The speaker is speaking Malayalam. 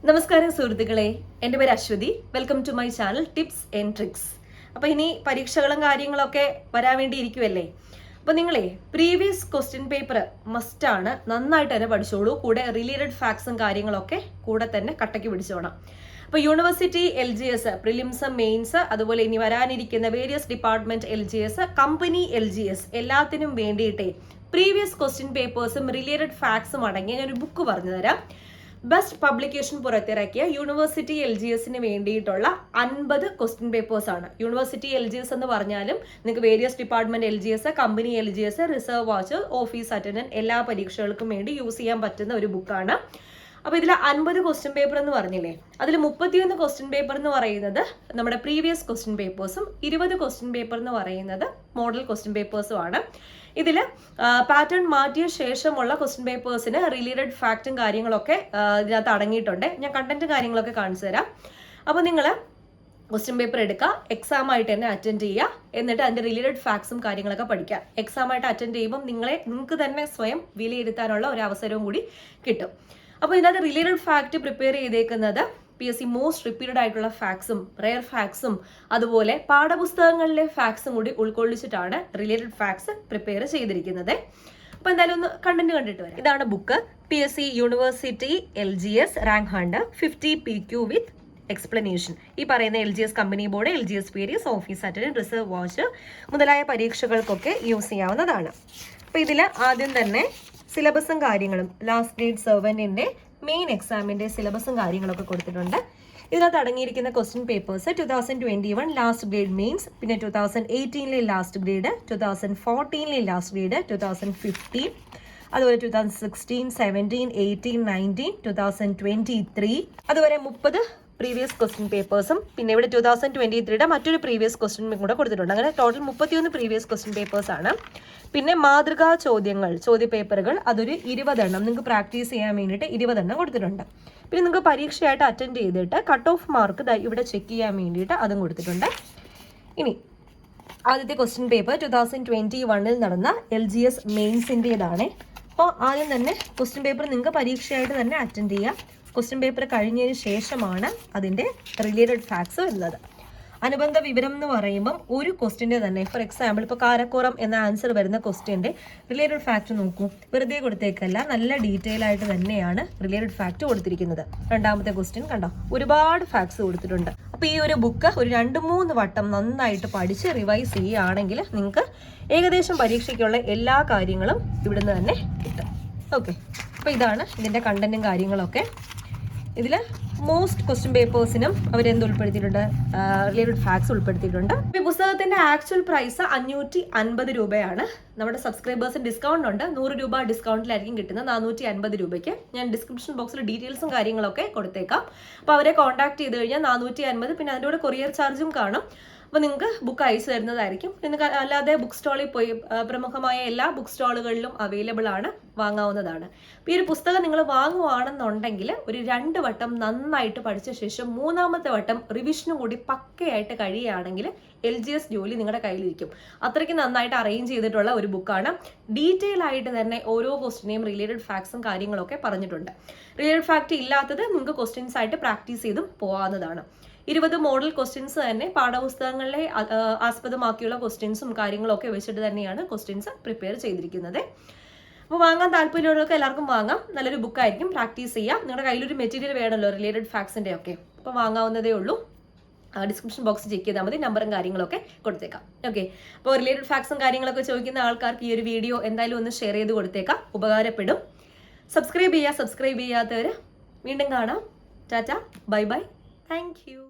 നമസ്കാരം സുഹൃത്തുക്കളെ, എൻ്റെ പേര് Aswathy. Welcome to my channel tips and tricks. അപ്പോൾ ഇനി പരീക്ഷകളും കാര്യങ്ങളൊക്കെ വരാൻ വേണ്ടി ഇരിക്കുമല്ലേ. അപ്പോൾ നിങ്ങളെ പ്രീവിയസ് ക്വസ്റ്റ്യൻ പേപ്പർ മസ്റ്റാണ്, നന്നായിട്ട് തന്നെ പഠിച്ചോളൂ. കൂടെ റിലേറ്റഡ് ഫാക്ട്സും കാര്യങ്ങളൊക്കെ കൂടെ തന്നെ കട്ടയ്ക്ക് പിടിച്ചോണം. അപ്പോൾ യൂണിവേഴ്സിറ്റി LGS, പ്രിലിംസ്, മെയിൻസ്, അതുപോലെ ഇനി വരാനിരിക്കുന്ന various department LGS, company LGS എല്ലാത്തിനും വേണ്ടിയിട്ടേ പ്രീവിയസ് ക്വസ്റ്റ്യൻ പേപ്പേഴ്സും റിലേറ്റഡ് ഫാക്ട്സും അടങ്ങിയ ഞാനൊരു ബുക്ക് പറഞ്ഞു തരാം. ബെസ്റ്റ് പബ്ലിക്കേഷൻ പുറത്തിറക്കിയ യൂണിവേഴ്സിറ്റി LGSന് വേണ്ടിയിട്ടുള്ള 50 ക്വസ്റ്റ്യൻ പേപ്പേഴ്സ് ആണ്. യൂണിവേഴ്സിറ്റി LGS എന്ന് പറഞ്ഞാലും നിങ്ങൾക്ക് various department LGS, company LGS, reserve watch, office attendant എല്ലാ പരീക്ഷകൾക്കും വേണ്ടി യൂസ് ചെയ്യാൻ പറ്റുന്ന ഒരു ബുക്കാണ്. അപ്പോൾ ഇതിൽ 50 ക്വസ്റ്റ്യൻ പേപ്പർ എന്ന് പറഞ്ഞില്ലേ, അതിൽ 31 ക്വസ്റ്റ്യൻ പേപ്പർ എന്ന് പറയുന്നത് നമ്മുടെ പ്രീവിയസ് ക്വസ്റ്റ്യൻ പേപ്പേഴ്സും 20 ക്വസ്റ്റ്യൻ പേപ്പർ എന്ന് പറയുന്നത് മോഡൽ ക്വസ്റ്റ്യൻ പേപ്പേഴ്സും ആണ്. ഇതിൽ പാറ്റേൺ മാറ്റിയ ശേഷമുള്ള ക്വസ്റ്റ്യൻ പേപ്പേഴ്സിന് റിലേറ്റഡ് ഫാക്റ്റും കാര്യങ്ങളൊക്കെ ഇതിനകത്ത് അടങ്ങിയിട്ടുണ്ട്. ഞാൻ കണ്ടന്റ് കാര്യങ്ങളൊക്കെ കാണിച്ചു തരാം. അപ്പോൾ നിങ്ങൾ ക്വസ്റ്റ്യൻ പേപ്പർ എടുക്കുക, എക്സാം ആയിട്ട് തന്നെ അറ്റൻഡ് ചെയ്യുക, എന്നിട്ട് അതിൻ്റെ റിലേറ്റഡ് ഫാക്ട്സും കാര്യങ്ങളൊക്കെ പഠിക്കുക. എക്സാം ആയിട്ട് അറ്റൻഡ് ചെയ്യുമ്പോൾ നിങ്ങൾക്ക് തന്നെ സ്വയം വിലയിരുത്താനുള്ള ഒരു അവസരവും കൂടി കിട്ടും. അപ്പോൾ ഇതിനകത്ത് റിലേറ്റഡ് ഫാക്ട് പ്രിപ്പയർ ചെയ്തേക്കുന്നത് PSC മോസ്റ്റ് റിപ്പീറ്റഡ് ആയിട്ടുള്ള ഫാക്ട്സും റെയർ ഫാക്ട്സും അതുപോലെ പാഠപുസ്തകങ്ങളിലെ ഫാക്ട്സും കൂടി ഉൾക്കൊള്ളിച്ചിട്ടാണ് റിലേറ്റഡ് ഫാക്ട്സ് പ്രിപ്പയർ ചെയ്തിരിക്കുന്നത്. അപ്പോൾ എന്തായാലും ഒന്ന് കണ്ടന്റ് കണ്ടിട്ട് വരാം. ഇതാണ് book. PSC university LGS rank hunt 50 PQ വിത്ത് എക്സ്പ്ലനേഷൻ. ഈ പറയുന്ന LGS company board, LGS various, office attendant, reserve watch മുതലായ പരീക്ഷകൾക്കൊക്കെ യൂസ് ചെയ്യാവുന്നതാണ്. അപ്പോൾ ഇതിൽ ആദ്യം തന്നെ സിലബസും കാര്യങ്ങളും ലാസ്റ്റ് ഗ്രേഡ് സെർവന്റിന്റെ മെയിൻ എക്സാമിന്റെ സിലബസും കാര്യങ്ങളൊക്കെ കൊടുത്തിട്ടുണ്ട്. ഇതിനകത്ത് അടങ്ങിയിരിക്കുന്ന question papers 2021 last grade mains, പിന്നെ 2018 ലാസ്റ്റ് ഗ്രേഡ്, 2014 ലാസ്റ്റ് ഗ്രേഡ്, 2015, അതുപോലെ 2016, 17, 18, 19, 2023, അതുപോലെ 30 പ്രീവിയസ് ക്വസ്റ്റ്യൻ പേപ്പേഴ്സും പിന്നെ ഇവിടെ 2023 മറ്റൊരു പ്രീവിയസ് ക്വസ്റ്റ്യൻ കൂടെ കൊടുത്തിട്ടുണ്ട്. അങ്ങനെ ടോട്ടൽ 31 പ്രീവിയസ് ക്വസ്റ്റ്യൻ പേപ്പേഴ്സ് ആണ്. പിന്നെ മാതൃകാ ചോദ്യ പേപ്പറുകൾ അതൊരു 20 എണ്ണം നിങ്ങൾക്ക് പ്രാക്ടീസ് ചെയ്യാൻ വേണ്ടിയിട്ട് 20 എണ്ണം കൊടുത്തിട്ടുണ്ട്. പിന്നെ നിങ്ങൾക്ക് പരീക്ഷയായിട്ട് അറ്റൻഡ് ചെയ്തിട്ട് കട്ട് ഓഫ് മാർക്ക് ഇവിടെ ചെക്ക് ചെയ്യാൻ വേണ്ടിയിട്ട് അതും കൊടുത്തിട്ടുണ്ട്. ഇനി ആദ്യത്തെ ക്വസ്റ്റ്യൻ പേപ്പർ 2021 നടന്ന LGS മെയിൻസിൻ്റെതാണ്. അപ്പോൾ ആദ്യം തന്നെ ക്വസ്റ്റ്യൻ പേപ്പർ നിങ്ങൾക്ക് പരീക്ഷയായിട്ട് തന്നെ അറ്റൻഡ് ചെയ്യാം. ക്വസ്റ്റ്യൻ പേപ്പർ കഴിഞ്ഞതിന് ശേഷമാണ് അതിൻ്റെ റിലേറ്റഡ് ഫാക്ട്സ് വരുന്നത്. അനുബന്ധ വിവരം എന്ന് പറയുമ്പം ഒരു ക്വസ്റ്റ്യൻ്റെ തന്നെ, ഫോർ എക്സാമ്പിൾ ഇപ്പോൾ കാരക്കോറം എന്ന ആൻസർ വരുന്ന ക്വസ്റ്റ്യൻ്റെ റിലേറ്റഡ് ഫാക്ട് നോക്കൂ. വെറുതെ കൊടുത്തേക്കല്ല, നല്ല ഡീറ്റെയിൽ ആയിട്ട് തന്നെയാണ് റിലേറ്റഡ് ഫാക്ട് കൊടുത്തിരിക്കുന്നത്. രണ്ടാമത്തെ ക്വസ്റ്റ്യൻ കണ്ടോ, ഒരുപാട് ഫാക്ട്സ് കൊടുത്തിട്ടുണ്ട്. അപ്പോൾ ഈ ഒരു ബുക്ക് ഒരു 2-3 വട്ടം നന്നായിട്ട് പഠിച്ച് റിവൈസ് ചെയ്യുകയാണെങ്കിൽ നിങ്ങൾക്ക് ഏകദേശം പരീക്ഷയ്ക്കുള്ള എല്ലാ കാര്യങ്ങളും ഇവിടുന്ന് തന്നെ കിട്ടും. ഓക്കെ, അപ്പോൾ ഇതാണ് ഇതിൻ്റെ കണ്ടന്റും കാര്യങ്ങളൊക്കെ. ഇതിൽ മോസ്റ്റ് ക്വസ്റ്റ്യൻ പേപ്പേഴ്സിനും അവരെന്ത് ഉൾപ്പെടുത്തിയിട്ടുണ്ട്, റിലേറ്റഡ് ഫാക്ട്സ് ഉൾപ്പെടുത്തിയിട്ടുണ്ട്. ഈ പുസ്തകത്തിന്റെ ആക്ച്വൽ പ്രൈസ് 550 രൂപയാണ്. നമ്മുടെ സബ്സ്ക്രൈബേഴ്സിന് ഡിസ്കൗണ്ട് ഉണ്ട്. 100 രൂപ ഡിസ്കൗണ്ടിലായിരിക്കും കിട്ടുന്നത്, 450 രൂപയ്ക്ക്. ഞാൻ ഡിസ്ക്രിപ്ഷൻ ബോക്സിൽ ഡീറ്റെയിൽസും കാര്യങ്ങളൊക്കെ കൊടുത്തേക്കാം. അപ്പോൾ അവരെ കോൺടാക്ട് ചെയ്ത് കഴിഞ്ഞാൽ 450, പിന്നെ അതിൻ്റെ കൂടെ കൊറിയർ ചാർജും കാണും. അപ്പോൾ നിങ്ങൾക്ക് ബുക്ക് അയച്ചു തരുന്നതായിരിക്കും. നിങ്ങൾക്ക് അല്ലാതെ ബുക്ക് സ്റ്റാളിൽ പോയി പ്രമുഖമായ എല്ലാ ബുക്ക് സ്റ്റാളുകളിലും അവൈലബിൾ ആണ്, വാങ്ങാവുന്നതാണ്. അപ്പോൾ ഈ ഒരു പുസ്തകം നിങ്ങൾ വാങ്ങുവാണെന്നുണ്ടെങ്കിൽ ഒരു 2 വട്ടം നന്നായിട്ട് പഠിച്ച ശേഷം 3ാമത്തെ വട്ടം റിവിഷനും കൂടി പക്കയായിട്ട് കഴിയുകയാണെങ്കിൽ LGS ജോലി നിങ്ങളുടെ കയ്യിലിരിക്കും. അത്രയ്ക്ക് നന്നായിട്ട് അറേഞ്ച് ചെയ്തിട്ടുള്ള ഒരു ബുക്കാണ്. ഡീറ്റെയിൽ ആയിട്ട് തന്നെ ഓരോ ക്വസ്റ്റിനെയും റിലേറ്റഡ് ഫാക്ട്സും കാര്യങ്ങളൊക്കെ പറഞ്ഞിട്ടുണ്ട്. റിലേറ്റഡ് ഫാക്ട് ഇല്ലാത്തത് നിങ്ങൾക്ക് ക്വസ്റ്റ്യൻസ് ആയിട്ട് പ്രാക്ടീസ് ചെയ്തും പോകാവുന്നതാണ്. 20 മോഡൽ ക്വസ്റ്റ്യൻസ് തന്നെ പാഠപുസ്തകങ്ങളിലെ ആസ്പദമാക്കിയുള്ള ക്വസ്റ്റ്യൻസും കാര്യങ്ങളൊക്കെ വെച്ചിട്ട് തന്നെയാണ് ക്വസ്റ്റ്യൻസ് പ്രിപ്പയർ ചെയ്തിരിക്കുന്നത്. അപ്പോൾ വാങ്ങാൻ താല്പര്യമുള്ളവർക്ക് എല്ലാവർക്കും വാങ്ങാം. നല്ലൊരു ബുക്കായിരിക്കും, പ്രാക്ടീസ് ചെയ്യാം. നിങ്ങളുടെ കയ്യിലൊരു മെറ്റീരിയൽ വേണമല്ലോ റിലേറ്റഡ് ഫാക്ട്സിൻ്റെ ഒക്കെ. അപ്പോൾ വാങ്ങാവുന്നതേ ഉള്ളൂ. ഡിസ്ക്രിപ്ഷൻ ബോക്സ് ചെക്ക് ചെയ്താൽ മതി, നമ്പറും കാര്യങ്ങളൊക്കെ കൊടുത്തേക്കാം. ഓക്കെ, അപ്പോൾ റിലേറ്റഡ് ഫാക്ട്സും കാര്യങ്ങളൊക്കെ ചോദിക്കുന്ന ആൾക്കാർക്ക് ഈ ഒരു വീഡിയോ എന്തായാലും ഒന്ന് ഷെയർ ചെയ്ത് കൊടുത്തേക്കാം, ഉപകാരപ്പെടും. സബ്സ്ക്രൈബ് ചെയ്യാത്തവർ വീണ്ടും കാണാം. Tata, bye bye, thank you.